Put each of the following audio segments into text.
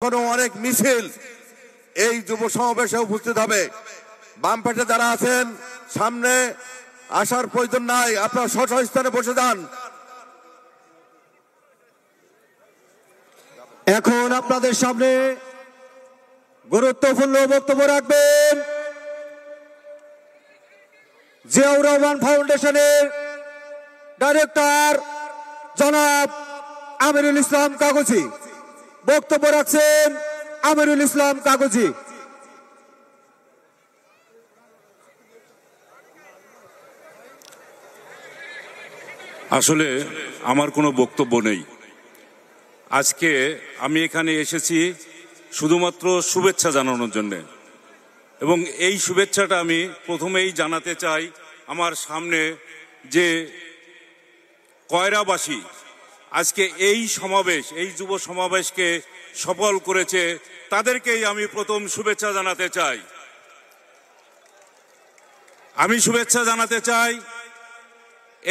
কোনো অনেক মিছিল এই যুব সমাবেশে উপস্থিত হবে। বাম পাশে যারা আছেন সামনে আসার প্রয়োজন নাই, আপনারা স্ব স্থানে বসে যান। এখন আপনাদের সামনে গুরুত্বপূর্ণ বক্তব্য রাখবেন জিয়াউর রহমান ফাউন্ডেশনের ডাইরেক্টর জনাব আমিরুল ইসলাম কাগজি। বক্তব্য রাখছেন আমিরুল ইসলাম কাগজি। আসলে আমার কোনো বক্তব্য নেই। আজকে আমি এখানে এসেছি শুধুমাত্র শুভেচ্ছা জানানোর জন্য, এবং এই শুভেচ্ছাটা আমি প্রথমেই জানাতে চাই আমার সামনে যে কয়রাবাসী আজকে এই সমাবেশ, এই যুব সমাবেশকে সফল করেছে, তাদেরকেই আমি প্রথম শুভেচ্ছা জানাতে চাই। আমি শুভেচ্ছা জানাতে চাই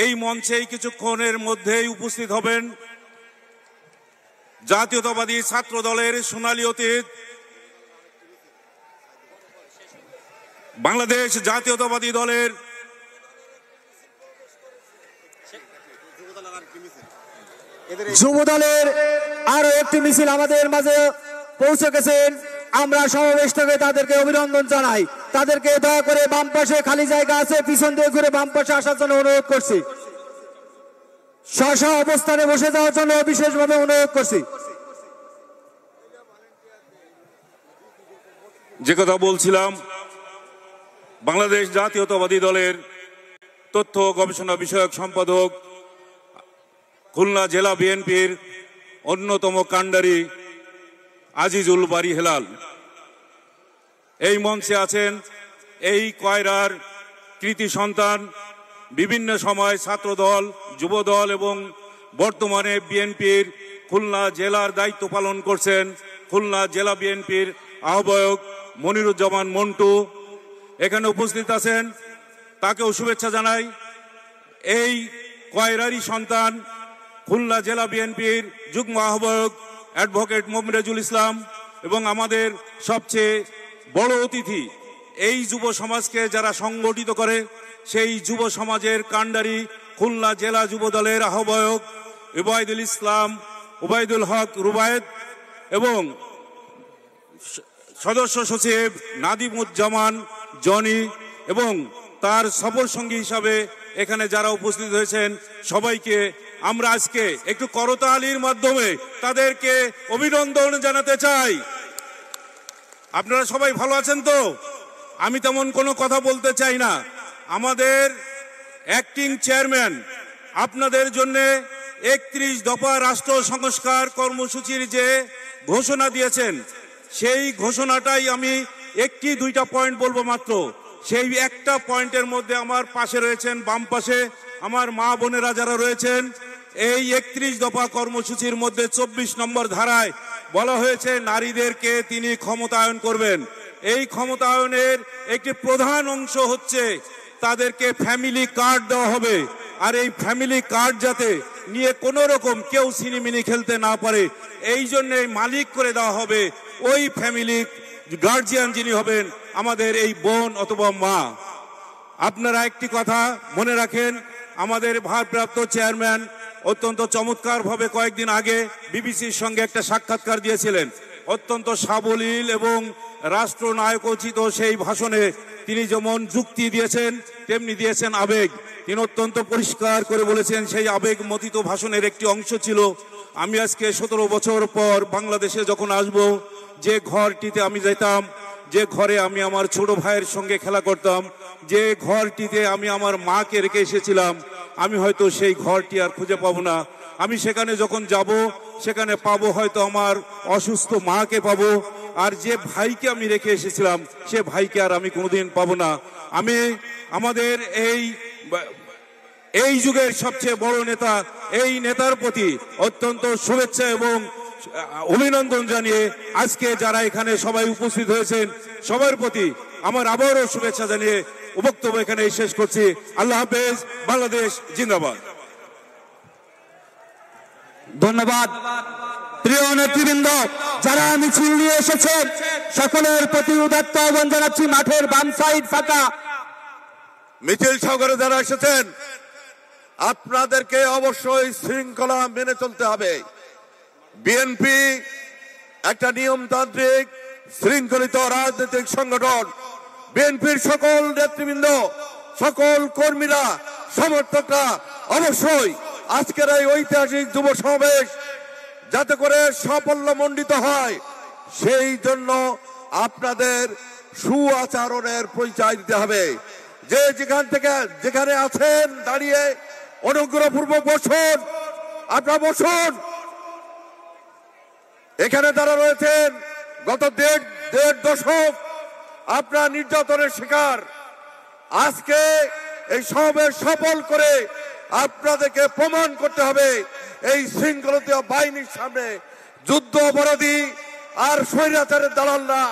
এই মঞ্চেই কিছুক্ষণের মধ্যেই উপস্থিত হবেন জাতীয়তাবাদী ছাত্র দলের সোনালী অতীত, বাংলাদেশ জাতীয়তাবাদী দলের যুব দলের আরো একটি মিছিল আমাদের মাঝে পৌঁছে গেছেন। আমরা সমাবেশ থেকে তাদেরকে অভিনন্দন জানাই। তাদেরকে দয়া করে বাম পাশে খালি জায়গা আছে, পিছন দিয়ে ঘুরে বাম পাশে আসার জন্য অনুরোধ করছি। স্ব অবস্থানে বসে যাওয়ার জন্য বিশেষভাবে অনুরোধ করছি। যে কথা বলছিলাম, বাংলাদেশ জাতীয়তাবাদী দলের তথ্য গবেষণা বিষয়ক সম্পাদক, খুলনা জেলা বিএনপির অন্যতম কাণ্ডারি আজিজুল বারী হেলাল এই মঞ্চে আছেন। এই কয়রার কৃতি সন্তান, বিভিন্ন সময় ছাত্রদল, যুবদল এবং বর্তমানে বিএনপির খুলনা জেলার দায়িত্ব পালন করছেন খুলনা জেলা বিএনপির আহ্বায়ক মনিরুজ্জামান মন্টু এখানে উপস্থিত আছেন, তাকেও শুভেচ্ছা জানাই। এই কয়রারই সন্তান খুলনা জেলা বিএনপির যুগ্ম আহ্বায়ক অ্যাডভোকেট মোমরেজুল ইসলাম এবং আমাদের সবচেয়ে বড় অতিথি, এই যুব সমাজকে যারা সংগঠিত করে সেই যুব সমাজের কাণ্ডারি খুলনা জেলা যুব দলের আহ্বায়ক উবাইদুল হক রুবায়েত এবং সদস্য সচিব নাদিমুজ্জামান জনি এবং তার সফর সঙ্গী হিসাবে এখানে যারা উপস্থিত হয়েছেন সবাইকে আমরা আজকে একটু করতালির মাধ্যমে তাদেরকে অভিনন্দন জানাতে চাই। আপনারা সবাই ভালো আছেন তো? আমি তেমন কোনো কথা বলতে চাই না। আমাদের অ্যাক্টিং চেয়ারম্যান আপনাদের জন্য 31 দফা রাষ্ট্র সংস্কার কর্মসূচির যে ঘোষণা দিয়েছেন, সেই ঘোষণাটাই আমি একটি দুইটা পয়েন্ট বলবো মাত্র। সেই একটা পয়েন্টের মধ্যে আমার পাশে রয়েছেন, বাম পাশে আমার মা বোনেরা যারা রয়েছেন, এই 31 দফা কর্মসূচির মধ্যে 24 নম্বর ধারায় বলা হয়েছে নারীদেরকে তিনি ক্ষমতায়ন করবেন। এই ক্ষমতায়নের একটি প্রধান অংশ হচ্ছে তাদেরকে ফ্যামিলি কার্ড দেওয়া হবে, আর এই ফ্যামিলি কার্ড যাতে নিয়ে কোনো রকম কেউ সিনিমিনি খেলতে না পারে এই জন্যে মালিক করে দেওয়া হবে ওই ফ্যামিলি গার্জিয়ান যিনি হবেন আমাদের এই বোন অথবা মা। আপনারা একটি কথা মনে রাখেন, আমাদের ভারপ্রাপ্ত চেয়ারম্যান অত্যন্ত চমৎকারভাবে কয়েকদিন আগে বিবিসির সঙ্গে একটা সাক্ষাৎকার দিয়েছিলেন। অত্যন্ত সাবলীল এবং রাষ্ট্রনায়কোচিত সেই ভাষণে তিনি যেমন যুক্তি দিয়েছেন তেমনি দিয়েছেন আবেগ। তিনি অত্যন্ত পরিষ্কার করে বলেছেন, সেই আবেগ মথিত ভাষণের একটি অংশ ছিল, আমি আজকে 17 বছর পর বাংলাদেশে যখন আসব, যে ঘরটিতে আমি যেতাম, যে ঘরে আমি আমার ছোট ভাইয়ের সঙ্গে খেলা করতাম, যে ঘরটিতে আমি আমার মাকে রেখে এসেছিলাম, আমি হয়তো সেই ঘরটি আর খুঁজে পাবো না। আমি সেখানে যখন যাব সেখানে পাবো হয়তো আমার অসুস্থ মাকে পাবো, আর যে ভাইকে আমি রেখে এসেছিলাম সে ভাইকে আর আমি কোনোদিন পাবো না। আমি আমাদের এই যুগের সবচেয়ে বড় নেতা, এই নেতার প্রতি অত্যন্ত শুভেচ্ছা এবং অভিনন্দন জানিয়ে আজকে যারা এখানে সবাই উপস্থিত হয়েছেন সবার প্রতি আমার আবারও শুভেচ্ছা জানিয়ে বক্তব্য এখানে শেষ করছি। আল্লাহ হাফেজ। বাংলাদেশ জিন্দাবাদ। ধন্যবাদ। প্রিয় নেতৃবৃন্দ, যারা মিছিল নিয়ে এসেছেন সকলের প্রতি উদাত্ত আহ্বান জানাচ্ছি, মাঠের বাম সাইড ফাঁকা। মিছিল সহকারে যারা এসেছেন আপনাদেরকে অবশ্যই শৃঙ্খলা মেনে চলতে হবে। বিএনপি একটা নিয়মতান্ত্রিক শৃঙ্খলিত রাজনৈতিক সংগঠন। বিএনপির সকল নেতৃবৃন্দ, সকল কর্মীরা, সমর্থকরা অবশ্যই আজকের এই ঐতিহাসিক যুব সমাবেশ যাতে করে সাফল্যমণ্ডিত হয় সেই জন্য আপনাদের সুআচরণের পরিচয় দিতে হবে। যে যেখানে আছেন দাঁড়িয়ে অনুগ্রহপূর্বক বসুন, আপনারা বসুন। এখানে যারা রয়েছেন গত দেড় দশক আপনারা নির্যাতনের শিকার, আজকে এই সমাবেশ সফল করে আপনাদেরকে প্রমাণ করতে হবে এই শৃঙ্খলিত বাহিনীর সামনে যুদ্ধ অপরাধী আর স্বৈরাচারের দালালরা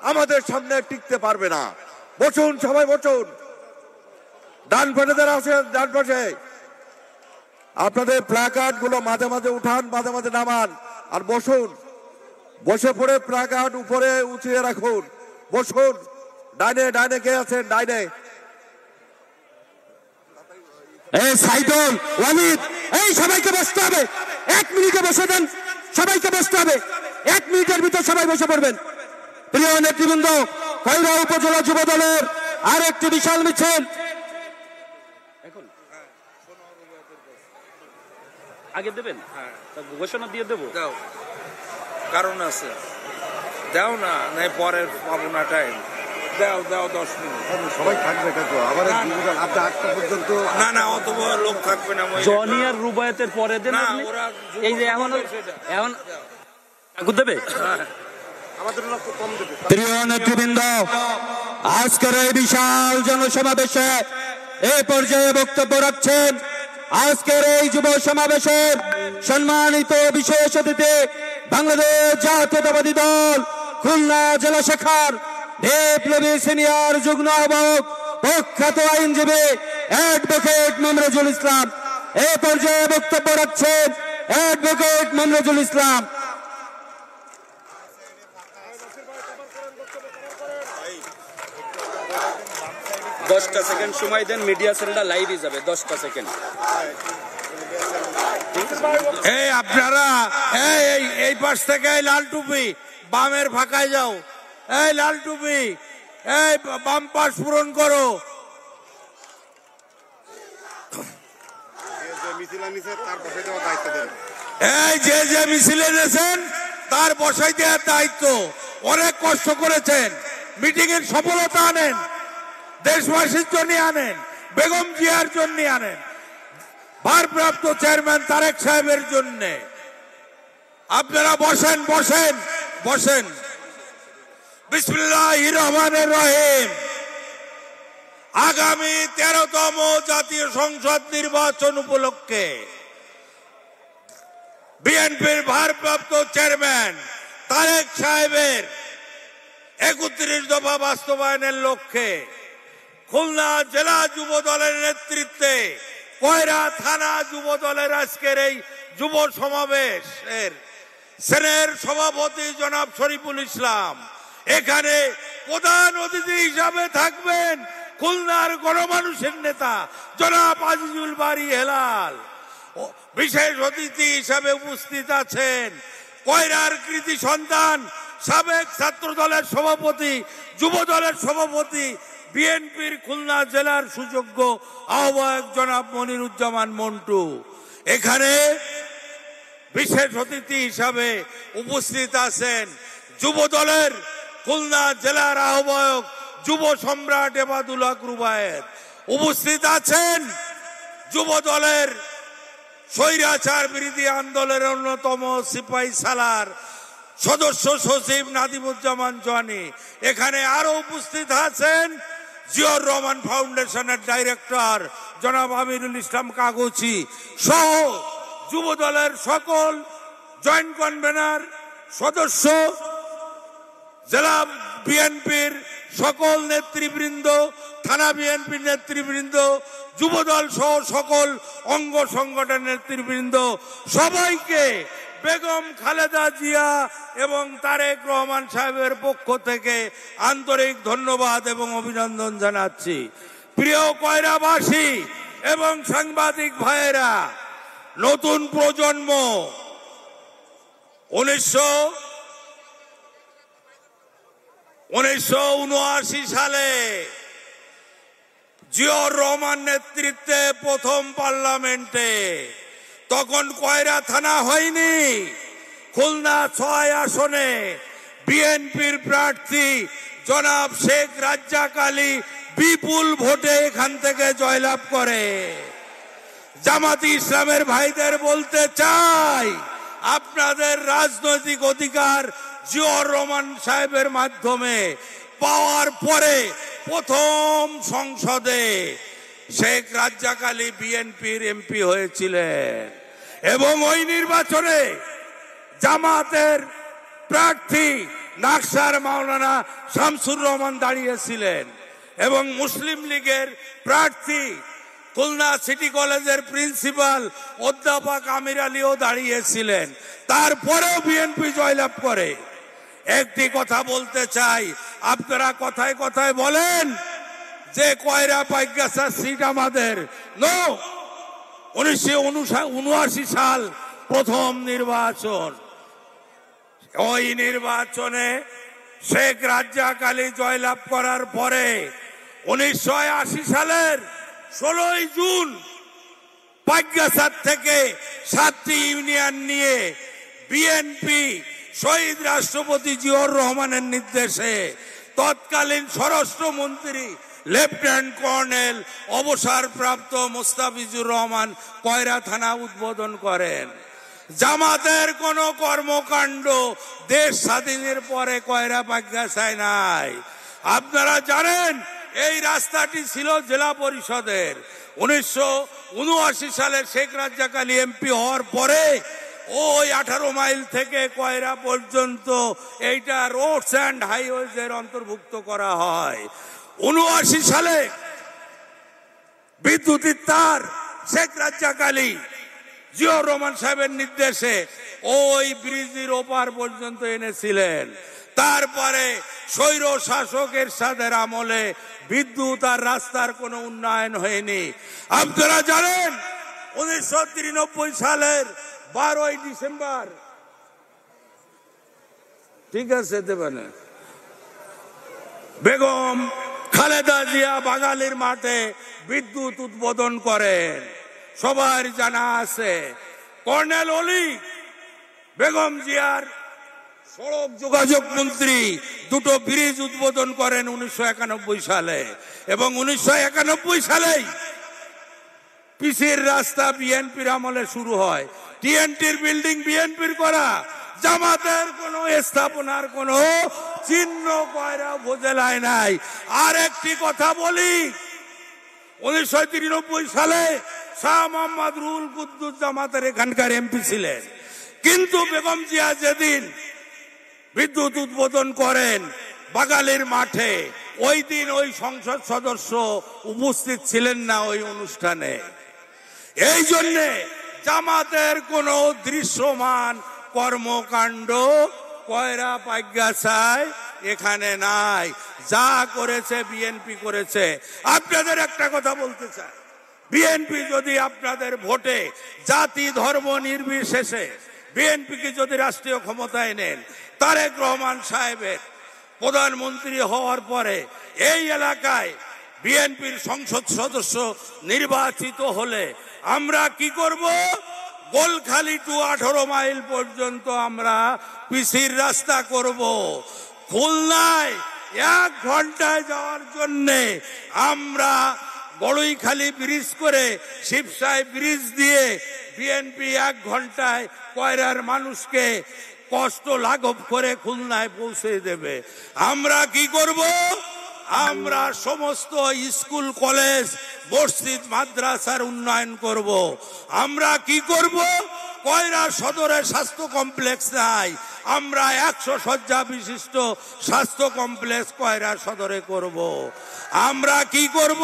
আমাদের সামনে টিকতে পারবে না। বসুন, সবাই বসুন। ডান পাশে যারা আছে, ডান পাশে আপনাদের প্ল্যাকার্ড গুলো মাঝে মাঝে উঠান, মাঝে মাঝে নামান, আর বসুন। বসে পড়ে প্ল্যাকার্ড উপরে উঁচিয়ে রাখুন। বসুন। ডাইনে ডাইনে কে আছেন? ডাইনে সাইদুল, ওয়ালিদ, এই সবাইকে বসতে হবে। 1 মিনিটে বসে দেন, সবাইকে বসতে হবে। 1 মিনিটের ভিতর সবাই বসে পড়বেন। প্রিয় নেতৃবৃন্দ, কৈরা উপজেলা যুব দলের আর একটি বিশাল মিছিল। আগে দেবেন, ঘোষণা দিয়ে দেবো। দাও, কারণ আছে, দাও না, নাই পরে পাবো না টাইম। দাও দাও 10 মিনিট। সবাই থাকবে কিন্তু আবার আপনি 8টা পর্যন্ত। না না, অত বড় লোক থাকবে না। জনি আর রুবায়েতের পরে দেন। না, ওরা এই যে এখন দেবে। আমাদের লোক কম দেবে। প্রিয় নেতৃবৃন্দ, আজকের এই বিশাল জনসমাবেশে এই পর্যায়ে বক্তব্য রাখছেন আজকের এই যুব সমাবেশের সম্মানিত বিশেষ অতিথি বাংলাদেশ জাতীয়তাবাদী দল খুলনা জেলা শাখার বিপ্লবী সিনিয়র যুগ্ম আহ্বায়ক প্রখ্যাত আইনজীবী অ্যাডভোকেট মমরুজুল ইসলাম। এই পর্যায়ে বক্তব্য রাখছেন অ্যাডভোকেট মমরুজুল ইসলাম। 10টা সেকেন্ড সময় দেন, মিডিয়া সেলটা লাইভই যাবে। 10টা সেকেন্ড। এই আপনারা এই পাশ থেকে লাল টুপি বামের ফাঁকায় যাও। এই লাল টুপি, এই বাম পাশ পূরণ করো। এই যে মিছিলে এনেছেন তার বসাই দেওয়ার দায়িত্ব। অনেক কষ্ট করেছেন, মিটিং এর সফলতা আনেন, দেশবাসীর জন্য আনেন, বেগম জিয়ার জন্য আনেন, ভারপ্রাপ্ত চেয়ারম্যান তারেক সাহেবের জন্য। আপনারা বসেন বসেন বসেন। বিসমিল্লাহির রহমানির রহিম। আগামী 13তম জাতীয় সংসদ নির্বাচন উপলক্ষে বিএনপির ভারপ্রাপ্ত চেয়ারম্যান তারেক সাহেবের 31 দফা বাস্তবায়নের লক্ষ্যে খুলনা জেলা যুব দলের নেতৃত্বে কয়রা থানা যুব দলের আজকের এই যুব সমাবেশের সেনের সভাপতি জনাব শরীফুল ইসলাম, এখানে প্রধান অতিথি হিসাবে থাকবেন খুলনার গণমানুষের নেতা জনাব আজিজুল বারী হেলাল। বিশেষ অতিথি হিসাবে উপস্থিত আছেন কয়রার কৃতি সন্তান, সাবেক ছাত্র দলের সভাপতি, যুব দলের সভাপতি, বিএনপির খুলনা জেলার সুযোগ্য আহ্বায়ক জনাব মনিরুজ্জামান মন্টু। এখানে বিশেষ অতিথি হিসাবে উপস্থিত আছেন যুব দলের খুলনা জেলার আহ্বায়ক যুব সম্রাট এবাদুল হক রুবায়েত। উপস্থিত আছেন যুব দলের স্বৈরাচার বিরোধী আন্দোলনের অন্যতম সিপাহী সালার সদস্য সচিব নাদিমুজ্জামান জনি। এখানে আরো উপস্থিত আছেন জিয়র রহমান ফাউন্ডেশনের ডাইরেক্টর জনাব আমিরুল ইসলাম কাগজি সহ যুব দলের সকল জয়েন্ট কনভেনার সদস্য, জেলা বিএনপির সকল নেতৃবৃন্দ, থানা বিএনপির নেতৃবৃন্দ, যুবদল সহ সকল অঙ্গ সংগঠনের নেতৃবৃন্দ, সবাইকে বেগম খালেদা জিয়া এবং তারেক রহমান সাহেবের পক্ষ থেকে আন্তরিক ধন্যবাদ এবং অভিনন্দন জানাচ্ছি। প্রিয় কয়রাবাসী এবং সাংবাদিক ভাইয়েরা, নতুন প্রজন্ম 1979 সালে জিয়াউর রহমান নেতৃত্বে প্রথম পার্লামেন্টে, তখন কয়রা থানা হয়নি, খুলনা 6 আসনে বিএনপির প্রার্থী জনাব শেখ রাজ্জাক আলী বিপুল ভোটে এখান থেকে জয়লাভ করে। জামাতি ইসলামের ভাইদের বলতে চাই, আপনাদের রাজনৈতিক অধিকার জিয়াউর রহমান সাহেবের মাধ্যমে পাওয়ার পরে প্রথম সংসদে শেখ রাজ্জাক আলী বিএনপির এমপি হয়েছিলেন এবং ওই নির্বাচনে জামাতের প্রার্থী নাকসার মাওলানা শামসুর রহমান দাঁড়িয়েছিলেন এবং মুসলিম লীগের প্রার্থী খুলনা সিটি কলেজের প্রিন্সিপাল অধ্যাপক আমির আলীও দাঁড়িয়েছিলেন। তারপরেও বিএনপি জয়লাভ করে। একটি কথা বলতে চাই, আপনারা কথায় কথায় বলেন যে কয়রা পাইগাছা সিট আমাদের। নো, 1979 সাল প্রথম নির্বাচন, ওই নির্বাচনে শেখ রাজ্জাক আলী জয়লাভ করার পরে 1980 সালের 16 জুন পাইগাছার থেকে 7টি ইউনিয়ন নিয়ে বিএনপি শহীদ রাষ্ট্রপতি জিয়াউর রহমানের নির্দেশে তৎকালীন স্বরাষ্ট্রমন্ত্রী লেফটেন্যান্ট কর্নেল অবসরপ্রাপ্ত মোস্তাফিজুর রহমান কয়রা থানা উদ্বোধন করেন। জামাতের কোন কর্মকাণ্ড দেশ স্বাধীনের পরে কয়রা পাইগাছায় নাই। আপনারা জানেন এই রাস্তাটি ছিল জেলা পরিষদের। 1979 সালে শেখ রাজ্জাক আলী এমপি হওয়ার পরে ওই 18 মাইল থেকে কয়রা পর্যন্ত এইটা রোডস অ্যান্ড হাইওয়েজ এর অন্তর্ভুক্ত করা হয়। 79 সালে বিদ্যুতের তার শেখ রাজ্জাক আলী জিয়াউর রহমান সাহেবের নির্দেশে ওই ব্রিজের ওপার পর্যন্ত এনেছিলেন। তারপরে স্বৈর শাসকের সাথে আমলে বিদ্যুৎ আর রাস্তার কোনো উন্নয়ন হয়নি। আপনারা জানেন 1993 সালের 12 ডিসেম্বর, ঠিক আছে দেবেন, বেগম খালেদা জিয়া বাঙালির মাঠে বিদ্যুৎ উদ্বোধন করেন, সবার জানা আছে। কর্নেল অলি বেগম জিয়ার সড়ক যোগাযোগ মন্ত্রী দুটো ব্রিজ উদ্বোধন করেন 1991 সালে এবং 1991 সালেই পিসির রাস্তা বিএনপির আমলে শুরু হয়। টিএনটির বিল্ডিং বিএনপির করা, জামাতের কোন স্থাপনার কোন চিহ্ন কয়রা উপজেলায় নাই। আর একটি কথা বলি, 1993 সালে শাহ মোহাম্মদ রুহুল কুদ্দুস জামাতের এখানকার এমপি ছিলেন, কিন্তু বেগম জিয়া যেদিন বিদ্যুৎ উদ্বোধন করেন বাঙালির মাঠে, ওই দিন ওই সংসদ সদস্য উপস্থিত ছিলেন না ওই অনুষ্ঠানে। এই জন্যে জামাতের কোন দৃশ্যমান কর্মকাণ্ড কয়রা পাইগাছায় এখানে নাই। যা করেছে বিএনপি করেছে। আপনাদের একটা কথা বলতে চাই, বিএনপি যদি আপনাদের ভোটে জাতি ধর্ম নির্বিশেষে বিএনপিকে যদি রাষ্ট্রীয় ক্ষমতায় নেন, তারেক রহমান সাহেবের প্রধানমন্ত্রী হওয়ার পরে এই এলাকায় বিএনপির সংসদ সদস্য নির্বাচিত হলে আমরা কি করব? গোলখালি টু 18 মাইল পর্যন্ত আমরা পিসির রাস্তা করব। খুলনায় 1 ঘন্টায় যাওয়ার জন্য আমরা বড়ইখালি ব্রিজ করে শিবসাই ব্রিজ দিয়ে বিএনপি 1 ঘন্টায় কয়রার মানুষকে কষ্ট লাঘব করে খুলনায় পৌঁছে দেবে। আমরা কি করব? আমরা সমস্ত স্কুল কলেজ মসজিদ মাদ্রাসার উন্নয়ন করব। আমরা কি করব? কয়রা সদরে স্বাস্থ্য কমপ্লেক্স নাই, আমরা 100 শয্যা বিশিষ্ট স্বাস্থ্য কমপ্লেক্স কয়রা সদরে করব। আমরা কি করব?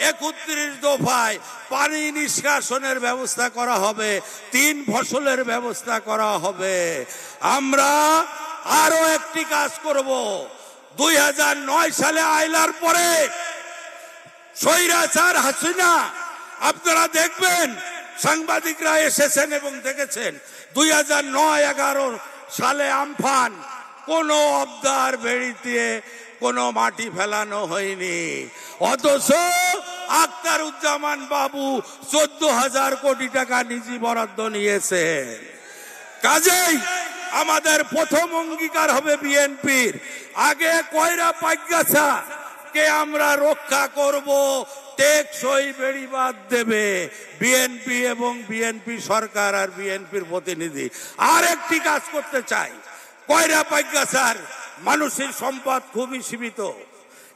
31 দফায় পানি নিষ্কাশনের ব্যবস্থা করা হবে, 3 ফসলের ব্যবস্থা করা হবে। আমরা আরো একটি কাজ করব। 2009 সালে আইলার পরে স্বৈরাচার হাসিনা, আপনারা দেখবেন সাংবাদিকরা এসেছেন এবং দেখেছেন 2009-11 সালে আমফান, কোন অবদার বেড়িতে কোনো মাটি ফেলানো হয়নি, অথচ আখতারুজ্জামান বাবু 14,000 কোটি টাকা নিজি বরাদ্দ নিয়েছেন। কাজেই আমাদের প্রথম অঙ্গীকার হবে বিএনপির, আগে কয়রা পাইগাছা কে আমরা রক্ষা করব, টেকসই বেড়িবাঁধ দেবে বিএনপি এবং বিএনপি সরকার আর বিএনপির প্রতিনিধি। আর একটি কাজ করতে চাই, কয়রা পাইগাছার মানুষের সম্পদ খুবই সীমিত,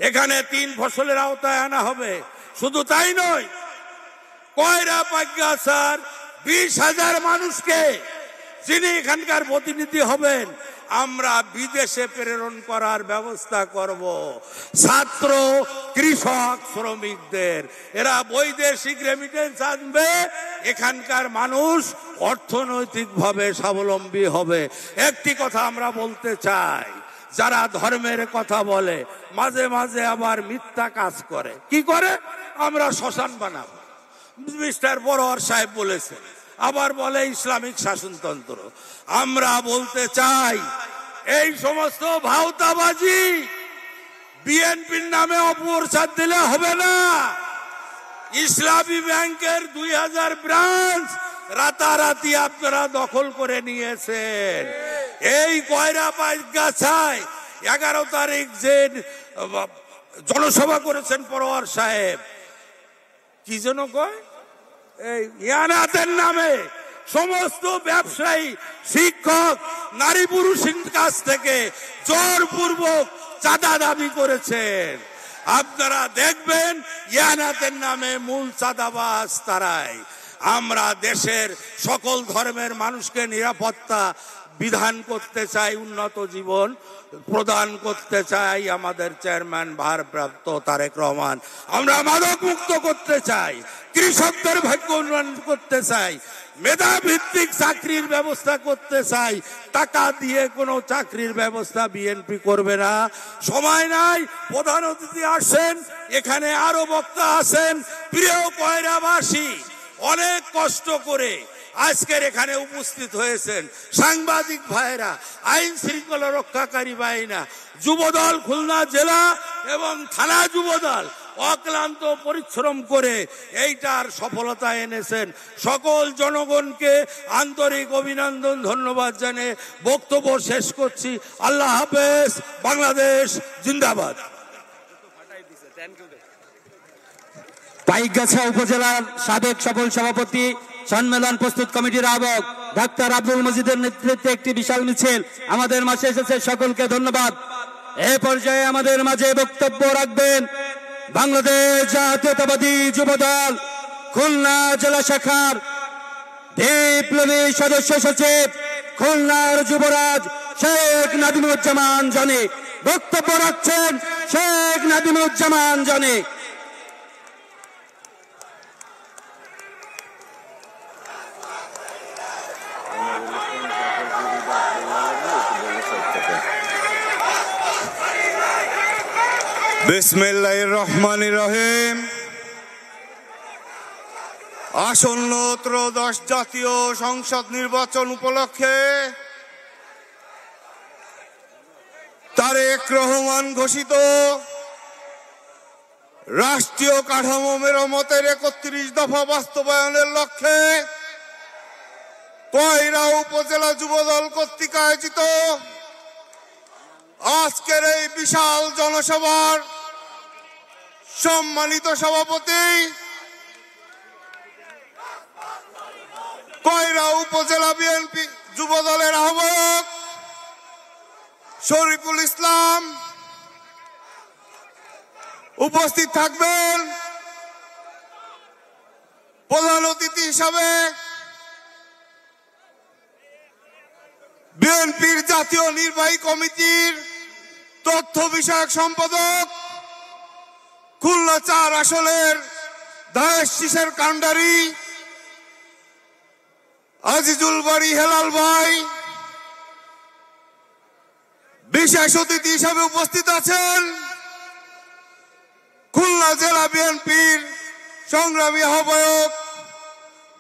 এখানে 3 ফসলের আওতায় আনা হবে। শুধু তাই নয়, কয়রা পাইগাছার 20,000 মানুষকে, যিনি এখানকার প্রতিনিধি হবেন, আমরা বিদেশে প্রেরণ করার ব্যবস্থা করব। ছাত্র, কৃষক, শ্রমিকদের এরা বৈদেশিক রেমিটেন্স আনবে, এখানকার মানুষ অর্থনৈতিকভাবে স্বাবলম্বী হবে। একটি কথা আমরা বলতে চাই, যারা ধর্মের কথা বলে মাঝে মাঝে আবার মিথ্যা কাজ করে। কি করে? আমরা শ্মশান বানাবো, মিস্টার বড়োয়ার সাহেব বলেছেন, আবার বলে ইসলামিক শাসনতন্ত্র। আমরা বলতে চাই, এই সমস্ত ভাওতাবাজি বিএনপির নামে অপপ্রচার দিলে হবে না। ইসলামী ব্যাংকের 2000 ব্রাঞ্চ রাতারাতি আপনারা দখল করে নিয়েছেন। এই কয়রা পাইগাছায় 11 তারিখ যে জনসভা করেছেন পরোয়ার সাহেব, কি যেন কয়, এই ইয়ানাতের নামে সমস্ত ব্যবসায়ী, শিক্ষক, নারী পুরুষের কাছ থেকে জোরপূর্বক চাঁদা দাবি করেছেন। আপনারা দেখবেন ইয়ানাতের নামে মূল চাঁদাবাজ তারাই। আমরা দেশের সকল ধর্মের মানুষকে নিরাপত্তা বিধান করতে চাই, উন্নত জীবন প্রদান করতে চাই আমাদের চেয়ারম্যান ভারপ্রাপ্ত তারেক রহমান। আমরা মাদক মুক্ত করতে চাই, কৃষকদের ভাগ্য উন্নয়ন করতে চাই, মেধাভিত্তিক চাকরির ব্যবস্থা করতে চাই। টাকা দিয়ে কোনো চাকরির ব্যবস্থা বিএনপি করবে না। সময় নাই, প্রধান অতিথি আসেন, এখানে আরো বক্তা আছেন। প্রিয় কয়রাবাসী, অনেক কষ্ট করে আজকের এখানে উপস্থিত হয়েছেন সাংবাদিক ভাইরা, আইন শৃঙ্খলা রক্ষাকারী বাহিনী, যুবদল খুলনা জেলা এবং থানা যুবদল অক্লান্ত পরিশ্রম করে এইটার সফলতা এনেছেন। সকল জনগণকে আন্তরিক অভিনন্দন, ধন্যবাদ জানিয়ে বক্তব্য শেষ করছি। আল্লাহ হাফেজ, বাংলাদেশ জিন্দাবাদ। পাইকগাছা উপজেলার সাবেক সফল সভাপতি, সম্মেলন প্রস্তুত কমিটির আহ্বায়ক ডাক্তার আব্দুল মজিদের নেতৃত্বে একটি বিশাল মিছিল আমাদের মাঝে এসেছে। সকলকে ধন্যবাদ। এ পর্যায়ে আমাদের মাঝে বক্তব্য রাখবেন বাংলাদেশ জাতীয়তাবাদী যুবদল খুলনা জেলা শাখার বিপ্লবী সদস্য সচিব, খুলনার যুবরাজ শেখ নাদিমুজ্জামান জনি। বক্তব্য রাখছেন শেখ নাদিমুজ্জামান জনি। বিসমিল্লাহির রহমানির রহিম। আসন্ন ত্রয়োদশ জাতীয় সংসদ নির্বাচন উপলক্ষে তারেক রহমান ঘোষিত রাষ্ট্রীয় কাঠামো মেরামতের 31 দফা বাস্তবায়নের লক্ষ্যে কয়রা উপজেলা যুবদল কর্তৃক আয়োজিত আজকের এই বিশাল জনসভার সম্মানিত সভাপতি, কয়রা উপজেলা বিএনপি যুবদলের আহ্বায়ক শরীফুল ইসলাম, উপস্থিত থাকবেন প্রধান অতিথি হিসাবে বিএনপির জাতীয় নির্বাহী কমিটির তথ্য বিষয়ক সম্পাদক, খুলনা ৪ আসনের ধানের শীষের কাণ্ডারি আজিজুল বাড়ি হেলাল ভাই বিশেষ অতিথি হিসাবে উপস্থিত আছেন খুলনা জেলা বিএনপির সংগ্রামী আহ্বায়ক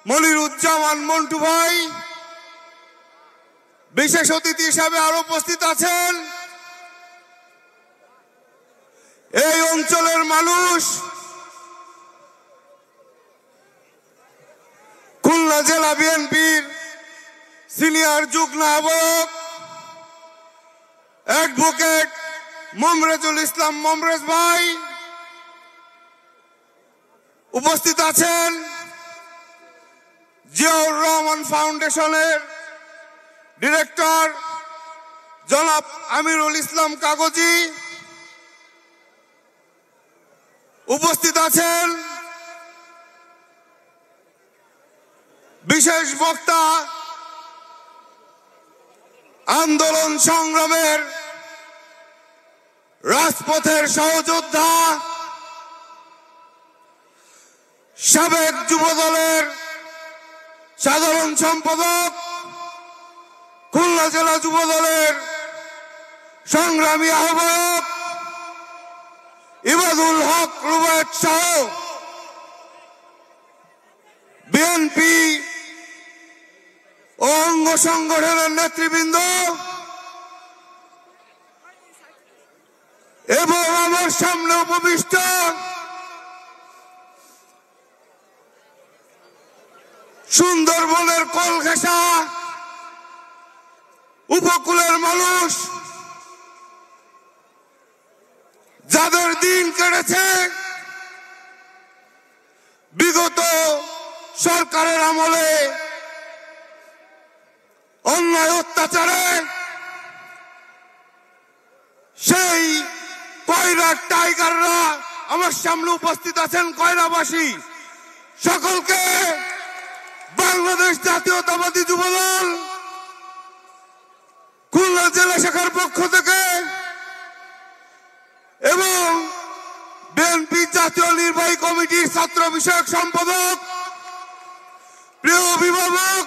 মনিরুজ্জামান মন্টু ভাই। বিশেষ অতিথি হিসাবে আরো উপস্থিত আছেন এই অঞ্চলের মানুষ, খুলনা জেলা বিএনপির সিনিয়র যুগ্ম আহ্বায়ক অ্যাডভোকেট মমরেজুল ইসলাম মমরেজ ভাই। উপস্থিত আছেন জিয়াউর রহমান ফাউন্ডেশনের ডিরেক্টর জনাব আমিরুল ইসলাম কাগজি। উপস্থিত আছেন বিশেষ বক্তা আন্দোলন সংগ্রামের রাজপথের সহযোদ্ধা সাবেক যুবদলের সাধারণ সম্পাদক, খুলনা জেলা যুবদলের সংগ্রামী আহ্বায়ক ইবাদুল হক রুবায়েত সহ বিএনপি ও অঙ্গ সংগঠনের নেতৃবৃন্দ এবং আমার সামনে উপবিষ্ট সুন্দরবনের কলঘেঁষা উপকূলের মানুষ, যাদের দিন কেটেছে বিগত সরকারের আমলে অন্যায় অত্যাচারে, সেই কয়রার টাইগাররা আমার সামনে উপস্থিত আছেন, কয়রাবাসী সকলকে বাংলাদেশ জাতীয়তাবাদী যুবদল খুলনা জেলা শাখার পক্ষ থেকে এবং বিএনপি জাতীয় নির্বাহী কমিটির ছাত্র বিষয়ক সম্পাদক, প্রিয় অভিভাবক,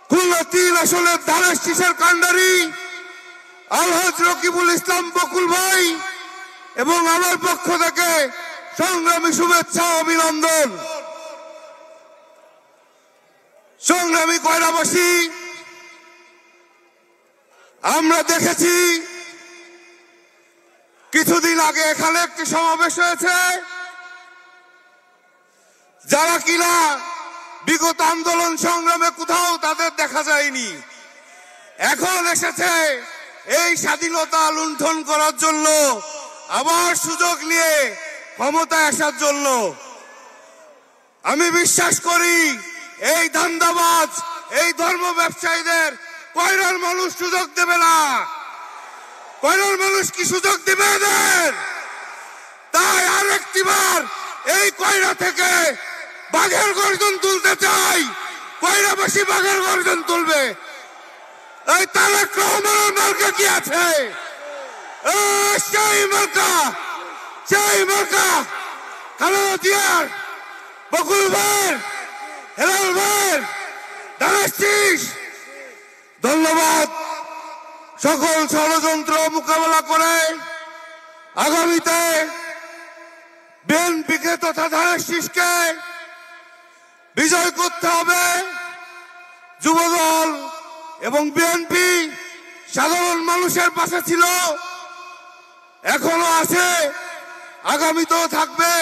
খুলনা ৩ আসনের ধানের শীষের কাণ্ডারি আলহাজ রকিবুল ইসলাম বকুল ভাই এবং আমার পক্ষ থেকে সংগ্রামী শুভেচ্ছা অভিনন্দন। সংগ্রামী কয়রাবাসী, আমরা দেখেছি কিছুদিন আগে এখানে একটি সমাবেশ হয়েছে, যারা কিনা বিগত আন্দোলন সংগ্রামে কোথাও তাদের দেখা যায়নি, এখন এসেছে এই স্বাধীনতা লুণ্ঠন করার জন্য, আবার সুযোগ নিয়ে ক্ষমতায় আসার জন্য। আমি বিশ্বাস করি এই ধান্দাবাজ, এই ধর্ম ব্যবসায়ীদের কয়রার মানুষ সুযোগ দেবে না। কয়রার মানুষ কি সুযোগ দেবে এদের? তাই আরেকটিবার এই কয়রা থেকে বাঘের গর্জন তুলতে চাই। কয়রাবাসী বাঘের গর্জন তুলবে। এই তারেক রহমানের মার্কা কি আছে? সেই মার্কা, সেই মার্কা খালেদা জিয়ার, বকুল ভাইয়ের, হেলাল ভাইয়ের, ধানের শীষ। ধন্যবাদ। সকল ষড়যন্ত্র মোকাবেলা করে আগামীতে বিএনপিকে তথা ধানের শীষকে বিজয় করতে হবে। যুবদল এবং বিএনপি সাধারণ মানুষের পাশে ছিল, এখনো আছে, আগামীতেও থাকবে।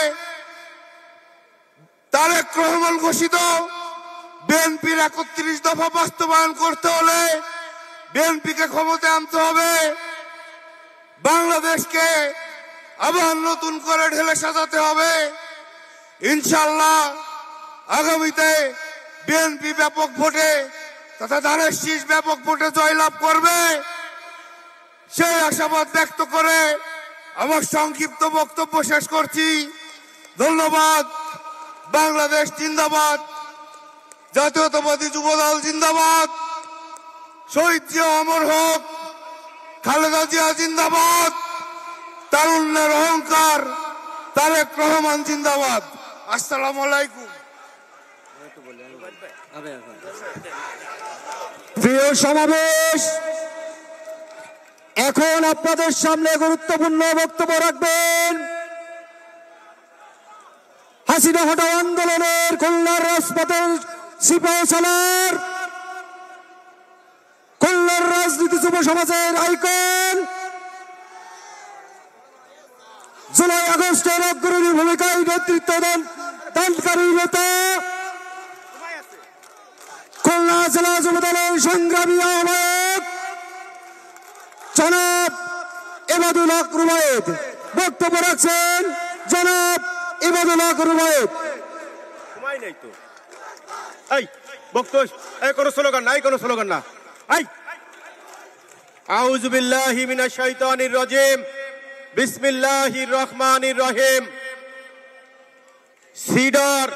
তারেক রহমান ঘোষিত বিএনপির ৩১ দফা বাস্তবায়ন করতে হলে বিএনপিকে ক্ষমতায় আনতে হবে। বাংলাদেশকে আবার নতুন করে ঢেলে সাজাতে হবে। ইনশাআল্লাহ আগামীতে বিএনপি ব্যাপক ভোটে তথা ধানের শীষ ব্যাপক ভোটে জয়লাভ করবে, সেই আশাবাদ ব্যক্ত করে আমার সংক্ষিপ্ত বক্তব্য শেষ করছি। ধন্যবাদ। বাংলাদেশ জিন্দাবাদ, জাতীয়তাবাদী যুবদল জিন্দাবাদ, শহীদ জিয়া অমর হোক, খালেদা জিয়া জিন্দাবাদ, তারুণ্যের অহংকার তারেক রহমান জিন্দাবাদ। আসসালামু আলাইকুম। প্রিয় সমাবেশ, এখন আপনাদের সামনে গুরুত্বপূর্ণ বক্তব্য রাখবেন হাসিনা হটাও আন্দোলনের খুলনার রাজপথের সিপাহী সালার, খুলনার রাজনীতি যুব সমাজের আইকন, জুলাই আগস্টের অগ্রণী ভূমিকায় নেতৃত্ব দানকারী নেতা, খুলনা জেলা যুবদলের সংগ্রামী আহ্বায়ক জনাব ইবাদুল হক রুবায়েত। বক্তব্য রাখছেন জনাব ইবাদুল হক রুবায়েত। সময় নেই তো, এই বক্তব্য, এই কোনো স্লোগান নাই, কোনো স্লোগান না। এই আউযু বিল্লাহি মিনাশ শাইতানির রাজিম, বিসমিল্লাহির রহমানির রহিম। সিডর,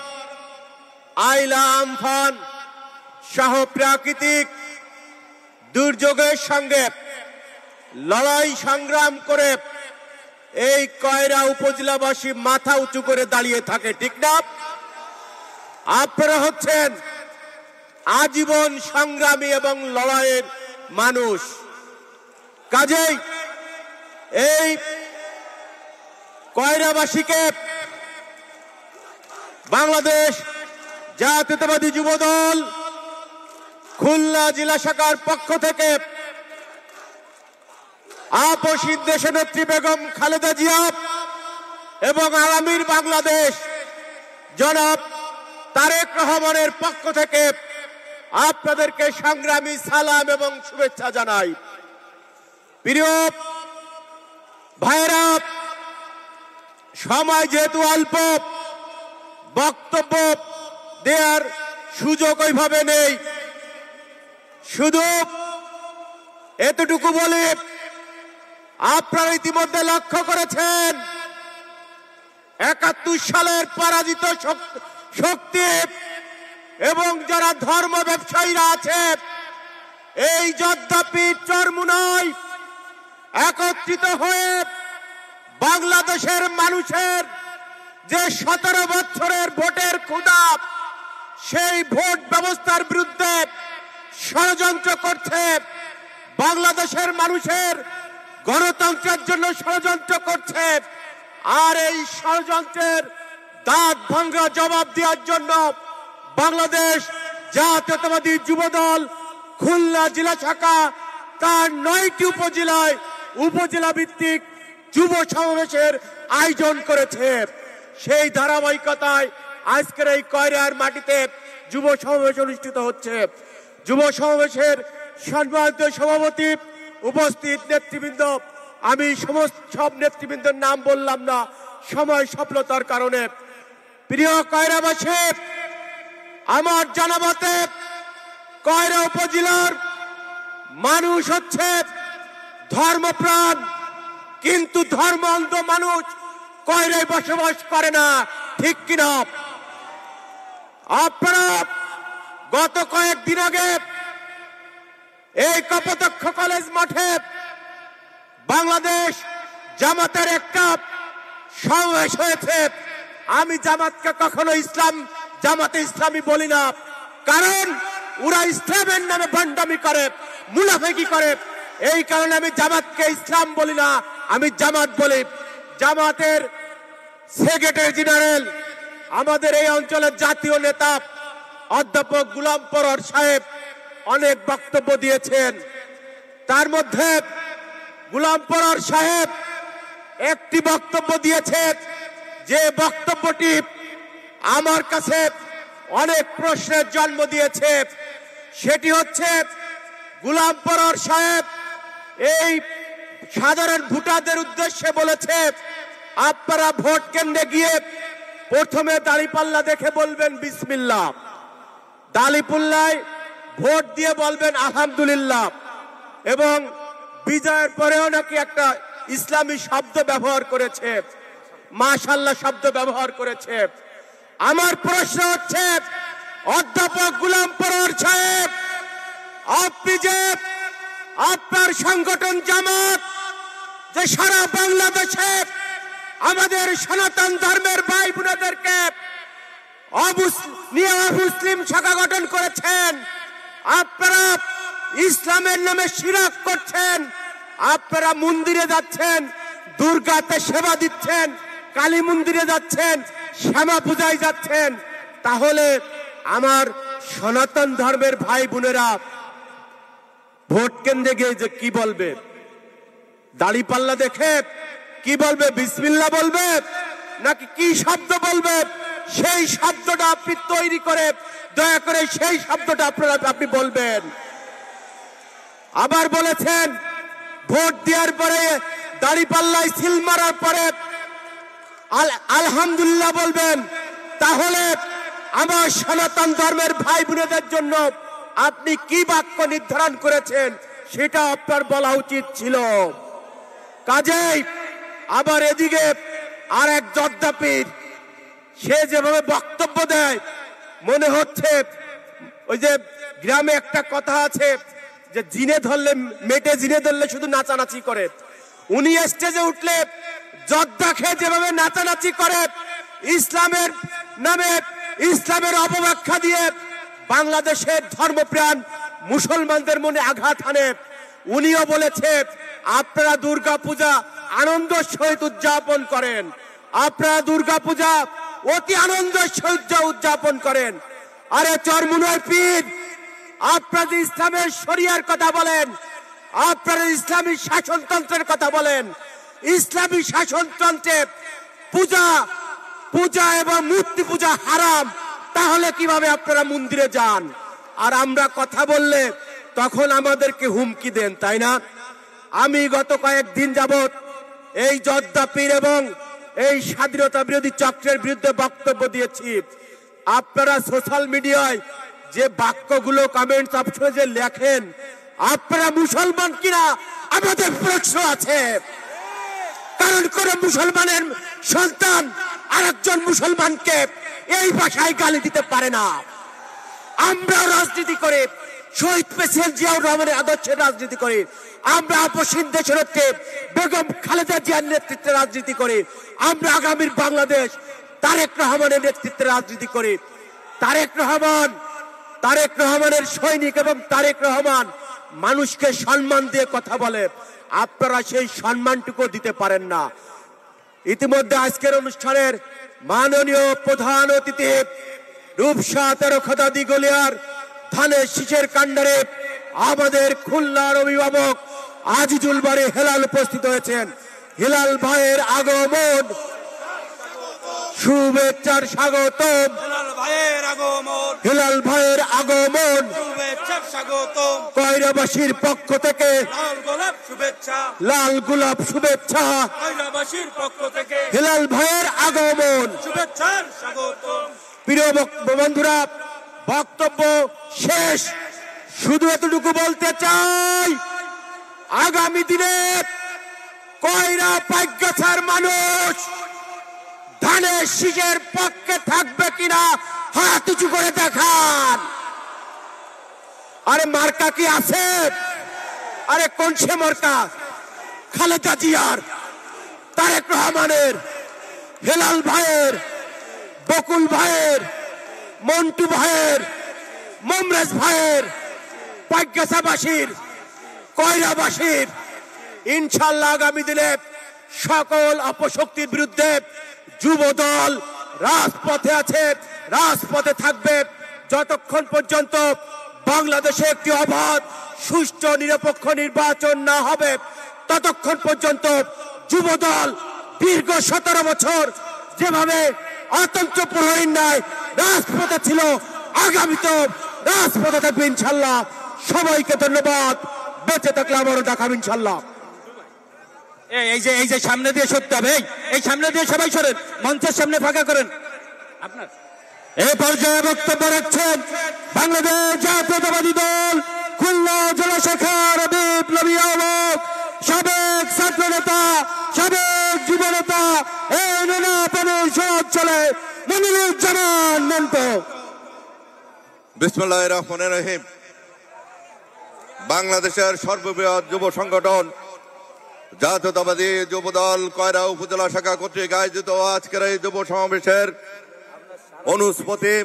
আইলা, আমফান সহ প্রাকৃতিক দুর্যোগের সঙ্গে লড়াই সংগ্রাম করে এই কয়রা উপজেলাবাসী মাথা উঁচু করে দাঁড়িয়ে থাকে, ঠিক না? আপনারা হচ্ছেন আজীবন সংগ্রামী এবং লড়াইয়ের মানুষ। কাজেই এই কয়রাবাসীকে বাংলাদেশ জাতীয়তাবাদী যুবদল খুলনা জেলা শাখার পক্ষ থেকে আপসী দেশনেত্রী বেগম খালেদা জিয়া এবং আগামীর বাংলাদেশ জনাব তারেক রহমানের পক্ষ থেকে আপনাদেরকে সংগ্রামী সালাম এবং শুভেচ্ছা জানাই। প্রিয় ভাইরা, সময় যেহেতু অল্প, বক্তব্য দেওয়ার সুযোগ ওইভাবে নেই, শুধু এতটুকু বলি, আপনারা ইতিমধ্যে লক্ষ্য করেছেন ৭১ সালের পরাজিত শক্তি এবং যারা ধর্ম ব্যবসায়ীরা আছে এই যোদ্ধাপীঠ চরমুনায় একত্রিত হয়ে বাংলাদেশের মানুষের যে ১৭ বছরের ভোটের ক্ষুধা, সেই ভোট ব্যবস্থার বিরুদ্ধে ষড়যন্ত্র করছে, বাংলাদেশের মানুষের গণতন্ত্রের জন্য ষড়যন্ত্র করছে। আর এই ষড়যন্ত্রের দাঁত ভাঙ্গা জবাব দেওয়ার জন্য বাংলাদেশ জাতীয়তাবাদী যুবদল খুলনা জেলা শাখা তার ৯টি উপজেলায় উপজেলা ভিত্তিক যুব সমাবেশের আয়োজন করেছে। সেই ধারাবাহিকতায় আজকের এই কয়রার মাটিতে যুব সমাবেশ অনুষ্ঠিত হচ্ছে। যুব সমাবেশের সম্মানিত সভাপতি, উপস্থিত নেতৃবৃন্দ, আমি সব নেতৃবৃন্দের নাম বললাম না সময় স্বল্পতার কারণে। প্রিয় কয়রাবাসী, আমার জানামতে কয়রা উপজেলার মানুষ হচ্ছে ধর্মপ্রাণ, কিন্তু ধর্ম অন্ধ মানুষ কয়রায় বসবাস করে না, ঠিক কিনা? আপনারা গত কয়েকদিন আগে এই কপোতাক্ষ কলেজ মাঠে বাংলাদেশ জামাতের একটা সমাবেশ হয়েছে। আমি জামাতকে কখনো জামাতে ইসলামী বলি না, কারণ ওরা ইসলামের নামে ভণ্ডামি করে, মুনাফিকি করে। এই কারণে আমি জামাতকে ইসলাম বলি না, আমি জামাত বলি। জামাতের সেক্রেটারি জেনারেল, আমাদের এই অঞ্চলের জাতীয় নেতা অধ্যাপক গোলাম পরর সাহেব অনেক বক্তব্য দিয়েছেন। তার মধ্যে গোলাম পরর সাহেব একটি বক্তব্য দিয়েছেন, যে বক্তব্যটি আমার কাছে অনেক প্রশ্নের জন্ম দিয়েছে। সেটি হচ্ছে, গোলাম পরর সাহেব এই সাধারণ ভোটারদের উদ্দেশ্যে বলেছে, আপনারা ভোট কেন্দ্রে গিয়ে প্রথমে দাঁড়িপাল্লা দেখে বলবেন বিসমিল্লাহ, দাঁড়িপাল্লায় ভোট দিয়ে বলবেন আলহামদুলিল্লাহ, এবং বিজয়ের পরেও নাকি একটা ইসলামী শব্দ ব্যবহার করেছে, মাশাআল্লাহ শব্দ ব্যবহার করেছে। আমার প্রশ্ন হচ্ছে, অধ্যাপক গোলাম পরোয়ার সাহেব, আপনি যে আপনার সংগঠন জামাত যে সারা বাংলাদেশে আমাদের সনাতন ধর্মের ভাই বোনেদেরকে অমুসলিম শাখা গঠন করেছেন, আপনারা ইসলামের নামে শিরক করছেন, আপনারা মন্দিরে যাচ্ছেন, দুর্গাতে সেবা দিচ্ছেন, কালী মন্দিরে যাচ্ছেন, শ্যামা পূজায় যাচ্ছেন, তাহলে আমার সনাতন ধর্মের ভাই বোনেরা ভোট কেন্দ্রে গিয়ে যে কি বলবে? দাড়িপাল্লা দেখে কি বলবে? বিসমিল্লাহ বলবে নাকি কি শব্দ বলবে? সেই শব্দটা আপনি তৈরি করে দয়া করে সেই শব্দটা আপনি বলবেন। আবার বলেছেন ভোট দেওয়ার পরে দাড়িপাল্লায় সিল মারার পরে আলহামদুলিল্লাহ বলবেন। তাহলে আমার সনাতন ধর্মের ভাই বোনেদের জন্য আপনি কি বাক্য নির্ধারণ করেছেন সেটা আপনার বলা উচিত ছিল। কাজেই আবার এদিকে আর এক জর্দাপীর, সে যেভাবে বক্তব্য দেয় মনে হচ্ছে ওই যে গ্রামে একটা কথা আছে যে জিনে ধরলে মেটে জিনে ধরলে শুধু নাচানাচি করে। উনি স্টেজে উঠলে জর্দা খেয়ে যেভাবে নাচানাচি করে, ইসলামের নামে ইসলামের অপব্যাখ্যা দিয়ে বাংলাদেশের ধর্মপ্রাণ মুসলমানদের মনে আঘাত হানে। উনিও বলেছে আপনারা দুর্গা পূজা আনন্দ সহিত উদযাপন করেন, আপনারা দুর্গা পূজা অতি আনন্দের সহিত উদযাপন করেন। আরে চরমুনার পীর, আপনারা ইসলামের শরিয়ার কথা বলেন, আপনারা ইসলামী শাসনতন্ত্রের কথা বলেন, ইসলামী শাসনতন্ত্রে পূজা এবং মূর্তি পূজা হারাম, তাহলে কিভাবে আপনারা মন্দিরে যান? আর আমরা কথা বললে তখন আমাদেরকে হুমকি দেন, তাই না? আমি গত কয়েকদিন যাবত এই জর্দাপীর এবং এই স্বাধীনতা বিরোধী চক্রের বিরুদ্ধে বক্তব্য দিয়েছি। আপনারা সোশ্যাল মিডিয়ায় যে বাক্যগুলো কমেন্টস অপশনে যে লেখেন, আপনারা মুসলমান কিনা আমাদের প্রশ্ন আছে। কারণ কোন মুসলমানের সন্তান আরেকজন মুসলমানকে এই ভাষায় গালি দিতে পারে না। আমরা রাজনীতি করে শহীদ প্রেসিডেন্ট জিয়াউর রহমানের আদর্শের রাজনীতি করি, আমরা আপসহীন দেশনেত্রী বেগম খালেদা জিয়ার নেতৃত্বে রাজনীতি করি, আমরা আগামীর বাংলাদেশ তারেক রহমানের নেতৃত্বে রাজনীতি করি। তারেক রহমানের সৈনিক এবং তারেক রহমান মানুষকে সম্মান দিয়ে কথা বলে, আপনারা সেই সম্মানটুকু দিতে পারেন না। ইতিমধ্যে আজকের অনুষ্ঠানের মাননীয় প্রধান অতিথি রূপসা 13 খোদাদি গলিয়ার ধানের শীষের কাণ্ডারে আমাদের খুলনার অভিভাবক আজিজুল বাড়ি হেলাল উপস্থিত হয়েছেন। হেলাল ভাইয়ের আগমন শুভেচ্ছার স্বাগতম, হেলাল ভাইয়ের আগমন কয়রাবাসীর পক্ষ থেকে লাল গোলাপ শুভেচ্ছা, হেলাল ভাইয়ের আগমন শুভেচ্ছার স্বাগতম। প্রিয় বন্ধুরা, বক্তব্য শেষ, শুধু এতটুকু বলতে চাই, আগামী দিনে কয়রা পাইগাছার মানুষ ধানের শীষের পক্ষে থাকবে কিনা হাত উঁচু করে দেখান। আরে মার্কা কি আছে? আরে কোন সে মার্কা? খালেদা জিয়ার, তারেক রহমানের, হেলাল ভাইয়ের, বকুল ভাইয়ের, মন্টু ভাইয়ের, মমরেজ ভাইয়ের, পাইগাছাবাসীর, কয়রাবাসীর। ইনশাল্লাহ আগামী দিনে সকল অপশক্তির বিরুদ্ধে যুব দল রাজপথে আছে, রাজপথে থাকবে যতক্ষণ পর্যন্ত বাংলাদেশে একটি অবাধ সুষ্ঠু নিরপেক্ষ নির্বাচন না হবে, ততক্ষণ পর্যন্ত যুব দল দীর্ঘ 17 বছর যেভাবে অতন্ত্র প্রহরীর ন্যায় রাজপথে ছিল, আগামীতে রাজপথে থাকবে ইনশাল্লাহ। সবাইকে ধন্যবাদ, বেঁচে থাকলে আবারও দেখাবো ইনশাল্লাহ। এই যে সামনে দিয়ে সরতে হবে, এই সামনে দিয়ে সবাই সরেন, মঞ্চের সামনে ফাঁকা করেন। আপনার এই পর্যায়ে বক্তব্য রাখছেন বাংলাদেশ জাতীয়তাবাদী দল খুলনা জেলা শাখার বিপ্লবী আহ্বায়ক সাবেক ছাত্র নেতা সাবেক যুবনেতা এই নোনাপানির সঞ্চলে মনিরুজ্জামান মন্টু। বিসমিল্লাহির রহমানির রহিম। বাংলাদেশের সর্ববৃহৎ যুব সংগঠন জাতীয়তাবাদী যুবদল কয়রা উপজেলা শাখা কর্তৃক আয়োজিত আজকের এই যুব সমাবেশের অনুষ্পতি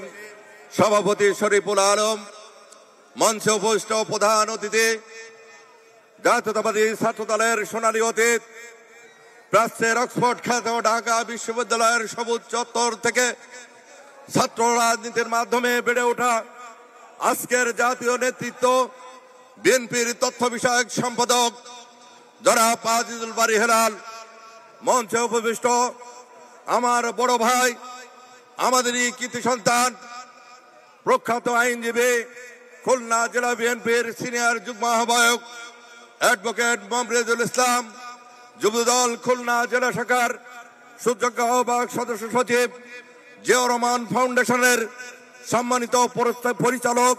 সভাপতি শরীফুল আলম, মঞ্চে উপস্থিত প্রধান অতিথি জাতীয়তাবাদী ছাত্র দলের সোনালী অতীত, প্রাচ্যের অক্সফোর্ড খ্যাত ঢাকা বিশ্ববিদ্যালয়ের সবুজ চত্বর থেকে ছাত্র রাজনীতির মাধ্যমে বেড়ে ওঠা আজকের জাতীয় নেতৃত্ব, বিএনপির তথ্য বিষয়ক সম্পাদক জনাব আজিজুল বারী হেলাল, মঞ্চে উপবিষ্ট আমার বড় ভাই, আমাদেরই কৃতি সন্তান, প্রখ্যাত আইনজীবী, খুলনা জেলা বিএনপির সিনিয়র যুগ্ম আহ্বায়ক অ্যাডভোকেট মমরেজুল ইসলাম, যুবদল খুলনা জেলা শাখার সুযোগ্য আহ্বায়ক সদস্য সচিব, জিয়াউর রহমান ফাউন্ডেশনের সম্মানিত পরিচালক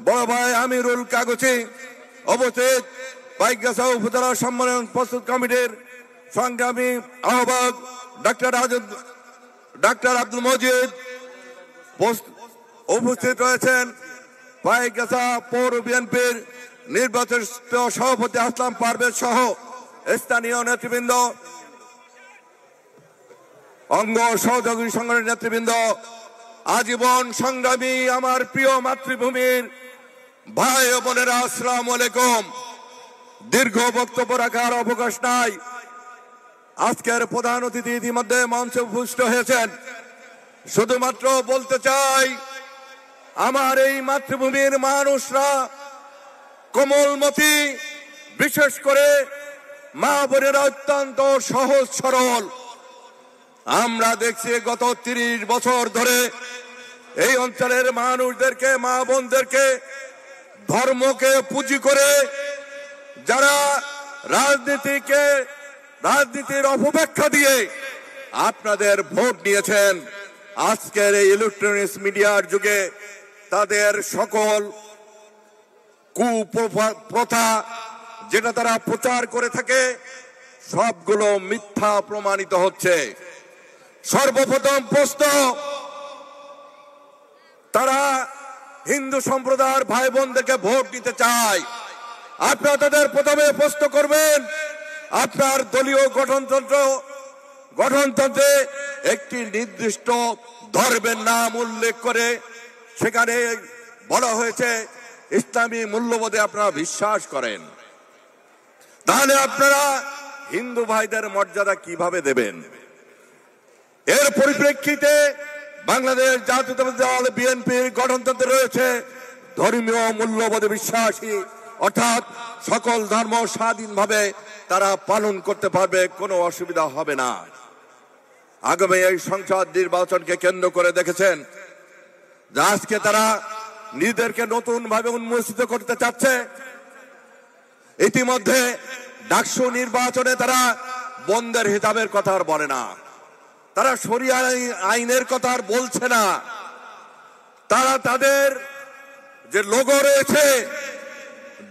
বড় ভাই আমিরুল কাগজি, উপস্থিত বাইকগাছা উপজেলা সম্মেলন প্রস্তুত কমিটির সংগ্রামী আহ্বায়ক ডাক্তার আব্দুল মজিদ, উপস্থিত রয়েছেন বাইকগাছা পৌর বিএনপির নির্বাচিত সভাপতি আসলাম পারভেজ সহ স্থানীয় নেতৃবৃন্দ, অঙ্গ সহযোগী সংগঠনের নেতৃবৃন্দ, আজীবন সংগ্রামী আমার প্রিয় মাতৃভূমির ভাই ও বোনেরা, আসসালামু আলাইকুম। দীর্ঘ বক্তব্য রাখার অবকাশ নাই। আজকের প্রধান অতিথি ইতিমধ্যে মঞ্চে উপস্থিত হয়েছেন। শুধুমাত্র বলতে চাই, আমার এই মাতৃভূমির মানুষরা কোমলমতি, বিশেষ করে মা বোনেরা অত্যন্ত সহজ সরল। আমরা দেখছি গত 30 বছর ধরে এই অঞ্চলের মানুষদেরকে, মা বোনদেরকে ধর্মকে পুঁজি করে যারা রাজনীতির অপব্যাখ্যা দিয়ে আপনাদের ভোট নিয়েছেন, আজকের এই ইলেকট্রনিক্স মিডিয়ার যুগে তাদের সকল কুপ্রথা যেটা তারা প্রচার করে থাকে সবগুলো মিথ্যা প্রমাণিত হচ্ছে। সর্বপ্রথম প্রশ্ন, তারা হিন্দু সম্প্রদায়ের ভাই বোনদেরকে ভোট দিতে চায়। আপনারা তাদের প্রথমে প্রশ্ন করবেন, আপনার দলীয় গঠনতন্ত্রে একটি নির্দিষ্ট ধর্মের নাম উল্লেখ করে সেখানে বলা হয়েছে ইসলামী মূল্যবোধে আপনারা বিশ্বাস করেন, তাহলে আপনারা হিন্দু ভাইদের মর্যাদা কিভাবে দেবেন? এর পরিপ্রেক্ষিতে বাংলাদেশ জাতীয়তাবাদী দল বিএনপির গঠনতন্ত্রে রয়েছে ধর্মীয় মূল্যবোধে বিশ্বাসী, অর্থাৎ সকল ধর্ম স্বাধীনভাবে তারা পালন করতে পারবে, কোনো অসুবিধা হবে না। আগামী এই সংসদ নির্বাচনকে কেন্দ্র করে দেখেছেন যে আজকে তারা নিজেদেরকে নতুন ভাবে উন্মোচিত করতে চাচ্ছে। ইতিমধ্যে ডাকসু নির্বাচনে তারা বন্দের হিসাবের কথা আর বলে না, তারা শরিয়া আইনের কথা আর বলছে না। তারা তাদের যে লোগো রয়েছে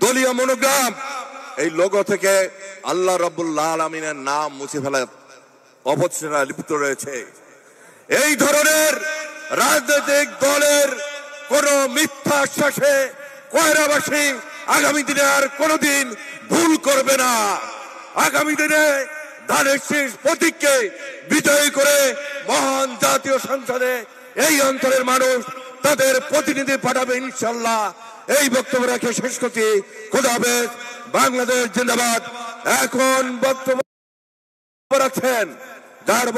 দলীয় মনোগ্রাম, এই লোগো থেকে আল্লাহ রাব্বুল আলামিনের নাম মুছে ফেলার অপচেষ্টা লিপ্ত রয়েছে। এই ধরনের রাজনৈতিক দলের কোন মিথ্যা আশ্বাসে কয়রাবাসী আগামী দিনে আর কোনদিন ভুল করবে না। আগামী দিনে ধানের শীষ প্রতীককে বিজয়ী করে মহান জাতীয় সংসদে এই অঞ্চলের মানুষ তাদের প্রতিনিধি পাঠাবে ইনশাল্লাহ। এই বক্তব্য রেখে শেষ করছি। খোদা হাফেজ। বাংলাদেশ জিন্দাবাদ। এখন বক্তব্য রাখছেন যার